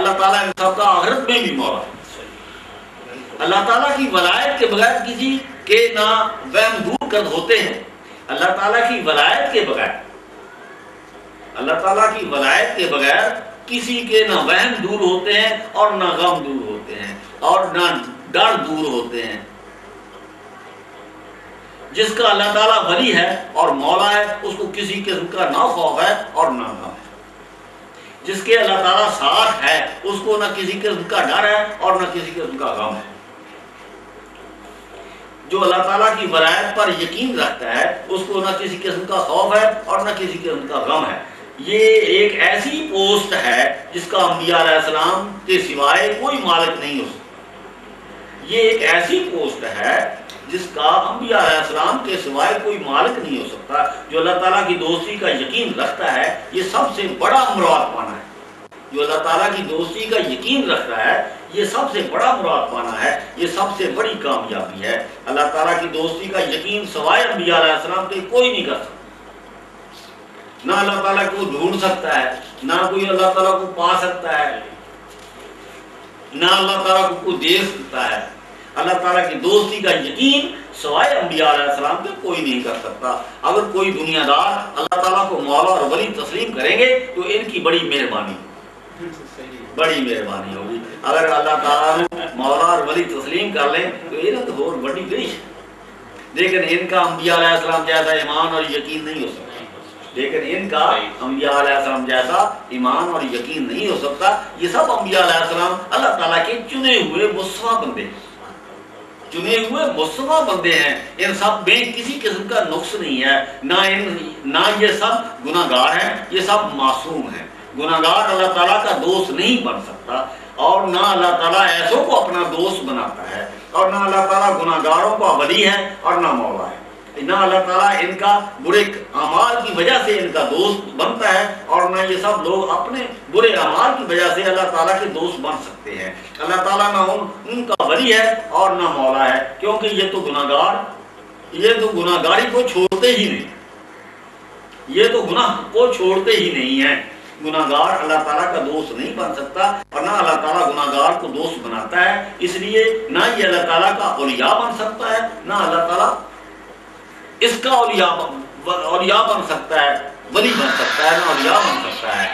اللہ تعالیٰ ان سب کا آخرت میں بھی مولا ہے۔ اللہ تعالیٰ کی ولایت کے بغیر کسی کے نہ وہم دور کر ہوتے ہیں، اللہ تعالیٰ کی ولایت کے بغیر، اللہ تعالیٰ کی ولایت کے بغیر کسی کے نہ وہم دور ہوتے ہیں اور نہ غم دور ہوتے ہیں اور نہ ڈر دور ہوتے ہیں۔ جس کا اللہ تعالیٰ ولی ہے اور مولا ہے اس کو کسی قسم کا نہ خوف ہے اور نہ غم ہے۔ جس کے اللہ تعالیٰ ساتھ ہے اس کو نہ کسی قسم کا ڈر ہے اور نہ کسی قسم کا غم ہے۔ جو اللہ تعالیٰ کی ولایت پر یقین رکھتا ہے اس کو نہ کسی قسم کا خوف ہے اور نہ کسی قسم کا غم ہے۔ یہ ایک ایسی پوسٹ ہے جس کا انبیاء علیہ السلام کے سوائے کوئی مالک نہیں ہو سکتا۔ یہ ایک ایسی پوسٹ ہے جس کا انبیاء علیہ السلام کے سوائے کوئی مالک نہیں ہو سکتا۔ جو اللہ تعالیٰ کی دوستی کا یقین رکھتا ہے یہ سب سے بڑا مراد پانا ہے۔ جو اللہ تعالیٰ کی دوستی کا یقین رکھتا ہے یہ سب سے بڑا مراد پانا ہے، یہ سب سے بڑی کامیابی ہے۔ اللہ تعالیٰ کی دوستی کا یقین سوائے انبیاء علیہ السلام کے کوئی نہیں کر سکتا۔ نہ اللہ تعالیٰ کو ڈھونڈ سکتا ہے، نہ کوئی اللہ تعالیٰ کو پا سکتا ہے، نہ اللہ تعالیٰ کو کوئی دیکھ سکتا ہے۔ اللہ تعالیٰ کی دوستی کا یقین سوائے انبیاء علیہ السلام کے کوئی نہیں کر سکتا۔ اگر کوئی دنیا دار اللہ تعالیٰ کو مولا اور ولی تسلیم کریں گے تو ان کی بڑی مہربانی ہوگی۔ اگر اللہ تعالیٰ نے مولا اور ولی تسلیم کر لیں تو یہ تو اور بڑی گریش ہے، لیکن ان کا انبیاء علیہ السلام جیسا ایمان اور یقین نہیں ہو سکتا۔ ایمان اور یقین نہیں ہو سکتا۔ یہ سب انبیاء علیہ السلام اللہ تعالیٰ کے چنے ہوئے مصطفیٰ بندے ہیں۔ ان سب میں کسی قسم کا نقص نہیں ہے، نہ یہ سب گناہ گار ہیں، یہ سب معصوم ہیں۔ گناہ گار اللہ تعالیٰ کا دوست نہیں بن سکتا اور نہ اللہ تعالیٰ ایسوں کو اپنا دوست بناتا ہے، اور نہ اللہ تعالیٰ گناہ گاروں کا ولی ہے اور نہ مولا ہے۔ نہ اللہ تعالیٰ ان کا برے اعمال کی وجہ سے ان کا دوست بنتا ہے اور نہ یہ سب لوگ اپنے برے اعمال کی وجہ سے اللہ تعالیٰ کے دوست بن سکتے ہیں۔ اللہ تعالیٰ نہ ان کا ولی ہے اور نہ مولا ہے، کیونکہ یہ تو گناہ گاری کو چھوڑتے ہی نہیں، یہ تو گناہ کو چھوڑتے ہی نہیں ہیں۔ گناہ گار اللہ تعالیٰ کا دوست نہیں بن سکتا اور نہ اللہ تعالیٰ گناہ گار کو دوست بناتا ہے۔ اس لیے نہ یہ اللہ تعالیٰ کا اولیاء بن سکتا ہے، نہ اللہ تعالیٰ اس کا اولیاء بن سکتا ہے، ولی بن سکتا ہے، نہ اولیاء بن سکتا ہے۔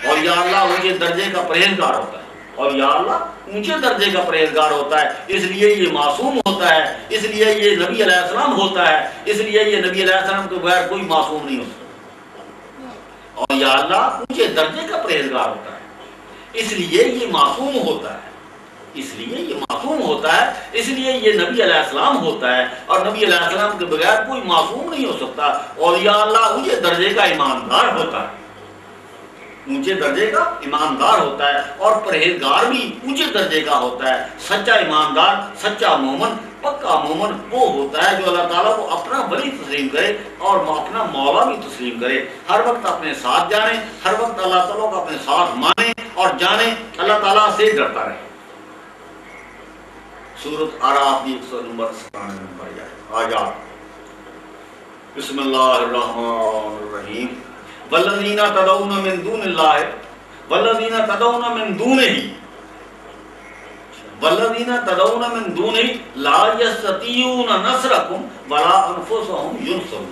اولیاء اللہ اونچے درجے کا پرہیزگار ہوتا ہے، اولیاء اللہ اونچے درجے کا پرہیزگار ہوتا ہے، اس لیے یہ معصوم ہوتا ہے، اس لیے یہ نبی علیہ السلام ہوتا ہے، اس لیے یہ نبی علیہ السلام کے بغیر کوئی معصوم نہیں ہو سکتا۔ اولیاء اللہ اونچے درجے کا پرہیزگار ہوتا ہے، اس لیے یہ معصوم ہوتا ہے، اس لیے یہ نبی علیہ السلام ہوتا ہے، اور نبی علیہ السلام کے بغیر کوئی معصوم نہیں ہو سکتا۔ اولیاء اللہ اونچے درجے کا ایماندار ہوتا ہے، اونچے درجے کا ایماندار ہوتا ہے، اور پرہیزگار بھی اونچے درجے کا ہوتا ہے۔ سچا ایماندار، سچا مومن، پکا مومن وہ ہوتا ہے جو اللہ تعالیٰ کو اپنا ولی تسلیم کرے اور اپنا مولا بھی تسلیم کرے، ہر وقت اپنے ساتھ جانے، ہر وقت اللہ تعالیٰ کو اپنے ساتھ مانے اور جانے، اللہ تعالیٰ سے ڈرتا رہے۔ سورۃ اعراف کی 100 نمبر 97 نمبر آیات۔ بسم اللہ الرحمن الرحیم۔ والذین تدعون من دون اللہ والذین تدعون من دونہ والذین تدعون من دونہ لا یستطیعون نصرکم ولا انفسهم ینصرون۔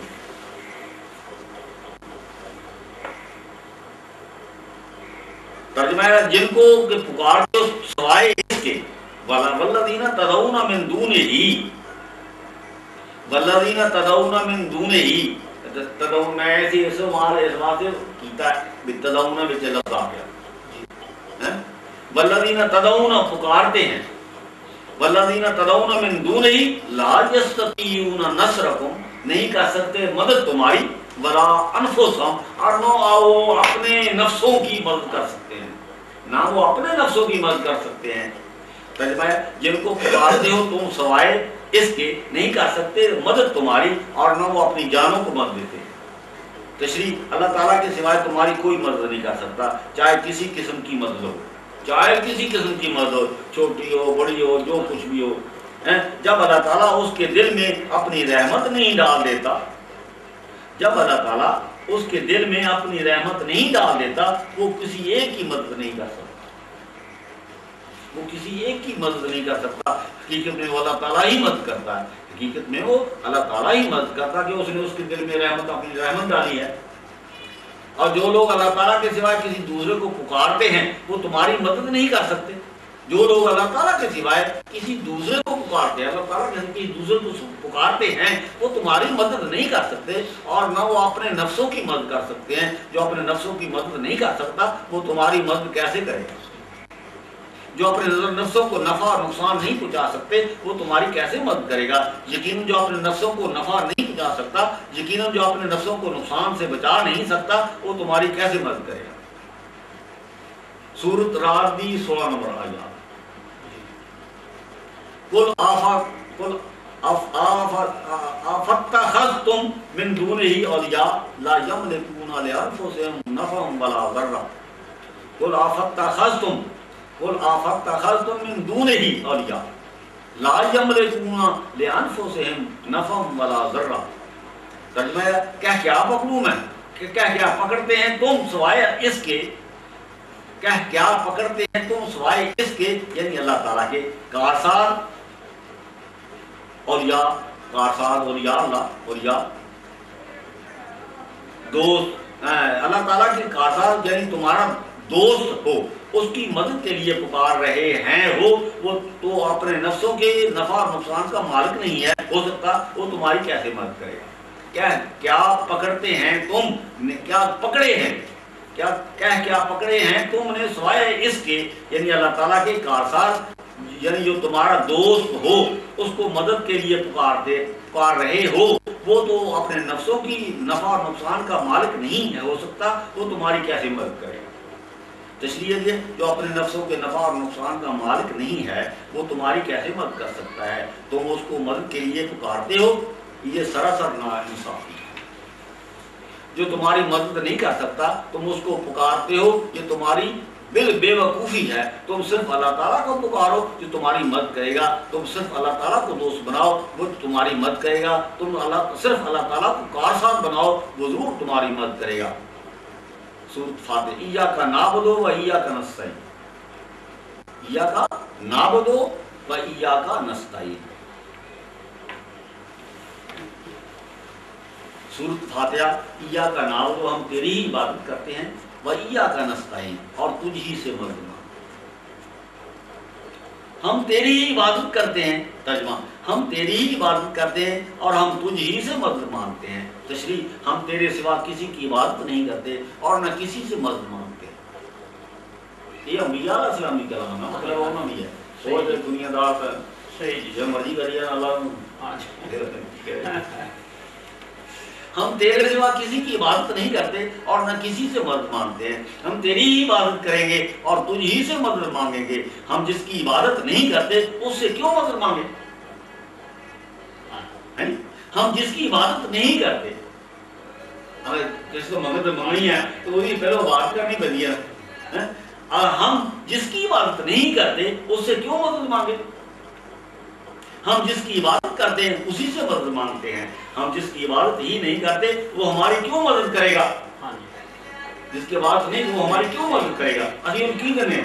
ترجمہ ہے جن کو کہ پکارتے ہو سوائے اس کے، والذین تدعون من دونہ والذین تدعون من دونہ، تدعون میں ایسی اس واسطے کیتا ہے تدعون وچ لفظ آ گیا، والذین تدعون پکارتے ہیں، والذین تدعون من دونہ لا یستطیعون نصرکم نہیں کر سکتے مدد تمہاری، ولا انفسہم اور نہ وہ اپنے نفسوں کی مدد کر سکتے ہیں، نہ وہ اپنے نفسوں کی مدد کر سکتے ہیں۔ ترجمہ ہے جن کو پکارتے ہو تم سوائے اس کے نہیں کر سکتے مدد تمہاری اور نہ وہ اپنی جانوں کو مدد دیتے ہیں۔ تشریح اللہ تعالیٰ کے سوائے تمہاری کوئی مدد نہیں کر سکتا، چاہے کسی قسم کی مدد ہو، چاہے کسی قسم کی مدد ہو، چھوٹی ہو بڑی ہو جو کچھ بھی ہو۔ جب اللہ تعالیٰ اس کے دل میں اپنی رحمت نہیں ڈال دیتا، جب اللہ تعالیٰ اس کے دل میں اپنی رحمت نہیں ڈال دیتا وہ کسی ایک کی مدد نہیں کر سکتا۔ وہ کسی ایک کی مدد نہیں کر سکتا، حقیقت میں وہ اللہ تعالیٰ ہی مدد کرتا ہے، حقیقت میں وہ اللہ تعالیٰ ہی مدد کرتا کہ اس نے اس کے دل میں رحمت، اپنی رحمت ڈالی ہے۔ اور جو لوگ اللہ تعالیٰ کے سوائے کسی دوسرے کو پکارتے ہیں وہ تمہاری مدد نہیں کر سکتے۔ جو لوگ اللہ تعالیٰ کے سوائے کسی دوسرے کو پکارتے ہیں، اللہ تعالیٰ کے کسی دوسرے کو پکارتے ہیں، وہ تمہاری مدد نہیں کر سکتے، اور نہ وہ اپنے نفسوں کی مدد کر سکتے ہیں۔ جو اپنے نفسوں کی مدد نہیں کر سکتا وہ تمہاری مدد کیسے کرے گا؟ جو اپنے نفسوں کو نفع اور نقصان نہیں پہنچا سکتے وہ تمہاری کیسے مدد کرے گا؟ یقیناً جو اپنے نفسوں کو نفع نہیں پہنچا سکتا، یقیناً جو اپنے نفسوں کو نقصان سے بچا نہیں سکتا، وہ تمہاری کیسے مدد کرے گا؟ سورۃ رعد 16 نمبر آیات۔ قل افاتخذتم من دونه اولیاء لا یملکون لانفسهم نفعا ولا ضرا۔ قل افاتخذتم من دونه اولیاء لا یملکون لانفسهم نفعا ولا ضرا۔ ترجمہ ہے کیا پکڑوں میں، کیا پکڑتے ہیں تم سوائے اس کے، کیا پکڑتے ہیں تم سوائے اس کے، یعنی اللہ تعالیٰ کے کارساز، اولیاء، کارساز، اولیاء اللہ، اولیاء دوست، اللہ تعالیٰ کے کارساز یعنی تمہارا دوست ہو، اس کی مدد کے لیے پکار رہے ہیں وہ تو اپنے نفسوں کے نفع اور نقصان کا مالک نہیں ہے، ہو سکتا وہ تمہاری کیسے مدد کرے گا؟ کیا پکڑتے ہیں تم، کیا پکڑے ہیں، کیا پکڑے ہیں تم نے سوائے اس کے، یعنی اللہ تعالیٰ کے کارساز، یعنی جو تمہارا دوست ہو اس کو مدد کے لیے پکار رہے ہو، وہ تو اپنے نفسوں کی نفع اور نقصان کا مالک نہیں ہے، ہو سکتا وہ تمہاری کیسے مدد کرے گا؟ تشریح یہ جو اپنے نفسوں کے نفع اور نقصان کا مالک نہیں ہے وہ تمہاری کیسے مدد کر سکتا ہے؟ تم اس کو مدد کے لیے پکارتے ہو، یہ سراسر ناانصافی ہے۔ جو تمہاری مدد نہیں کر سکتا تم اس کو پکارتے ہو، یہ تمہاری بے وقوفی ہے۔ تم صرف اللہ تعالیٰ کو پکارو جو تمہاری مدد کرے گا، تم صرف اللہ تعالیٰ کو دوست بناؤ وہ تمہاری مدد کرے گا، تم صرف اللہ تعالیٰ کو کارساز بناؤ وہ ضرور تمہاری مدد کرے گا۔ سورۃ فاتح، ایاک نعبد و ایاک نستعین، ایاک نعبد و ایاک نستعین۔ سورۃ فاتحہ، ایاک نعبد، ہم تیری ہی عبادت کرتے ہیں، و ایاک نستعین، اور تجھ ہی سے مدد مانگتے ہیں۔ ہم تیری ہی عبادت کرتے ہیں، ترجمہ ہم تیری ہی عبادت کرتے ہیں اور ہم تجھ ہی سے مدد مانگتے ہیں۔ تشریح ہم تیرے سوا کسی کی عبادت نہیں کرتے اور نہ کسی سے مدد مانگتے۔ یہ انبیاء علیہ السلام کی کلام ہے، مطلب وہ نبی ہے، سوچ دنیا دار کا صحیح جو مرضی کریے اللہ۔ ہم تیرے سوا کسی کی عبادت نہیں کرتے اور نہ کسی سے مدد مانگتے ہیں۔ ہم تیری ہی عبادت کریں گے اور تجھ ہی سے مدد مانگیں گے۔ ہم جس کی عبادت نہیں کرتے اس سے کیوں مدد مانگیں؟ ہم جس کی عبادت نہیں کرتے، ہمیں جس کو مدد مانگنی ہے تو وہی پہلے عبادت کرنی بنی ہے۔ اور ہم جس کی عبادت نہیں کرتے اس سے کیوں مدد مانگے؟ ہم جس کی عبادت کرتے ہیں اسی سے مدد مانگتے ہیں۔ ہم جس کی عبادت ہی نہیں کرتے وہ ہماری کیوں مدد کرے گا؟ جس کی عبادت نہیں وہ ہماری کیوں مدد کرے گا؟ اصل کی کرنے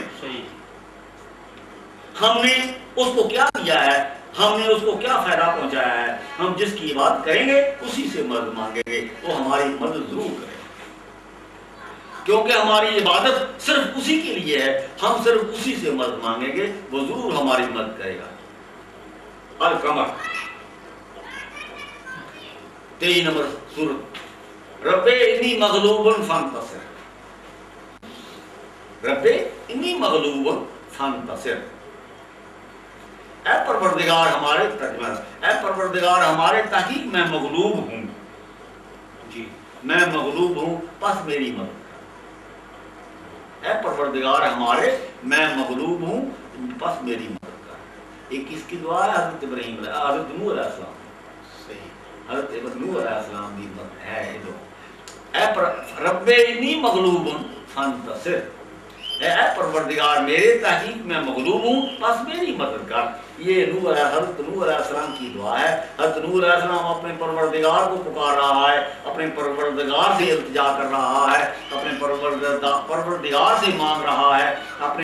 ہم نے اس کو کیا دیا ہے، ہم نے اس کو کیا فائدہ پہنچایا ہے؟ ہم جس کی عبادت کریں گے اسی سے مدد مانگیں گے، وہ ہماری مدد ضرور کرے گا، کیونکہ ہماری عبادت صرف اسی کے لیے ہے۔ ہم صرف اسی سے مدد مانگیں گے، وہ ضرور ہماری مدد کرے گا۔ القمر 23 نمبر سورۃ۔ رب انی مغلوب فانتصر، رب انی مغلوب فانتصر، اے پروردگار ہمارے، ترجمہ اے پروردگار ہمارے تحقیق میں مغلوب ہوں، جی میں مغلوب ہوں پس میری مدد کر۔ اے پروردگار ہمارے میں مغلوب ہوں پس میری مدد کر۔ ایک کس کی دعا ہے؟ حضرت ابراہیم حضرت نوح علیہ السلام، صحیح حضرت نوح علیہ السلام کی مدد ہے یہ دعا۔ اے رب انی مغلوب فانتصر، اے پروردگار میرے تحقیق میں مغلوب ہوں پس میری مدد کر۔ یہ حضرت نوح علیہ السلام کی دعا ہے۔ حضرت نوح علیہ السلام اپنے پروردگار کو پکار رہا ہے، اپنے پروردگار سے التجا کر رہا ہے، اپنے پروردگار سے مانگ رہا ہے، اپنے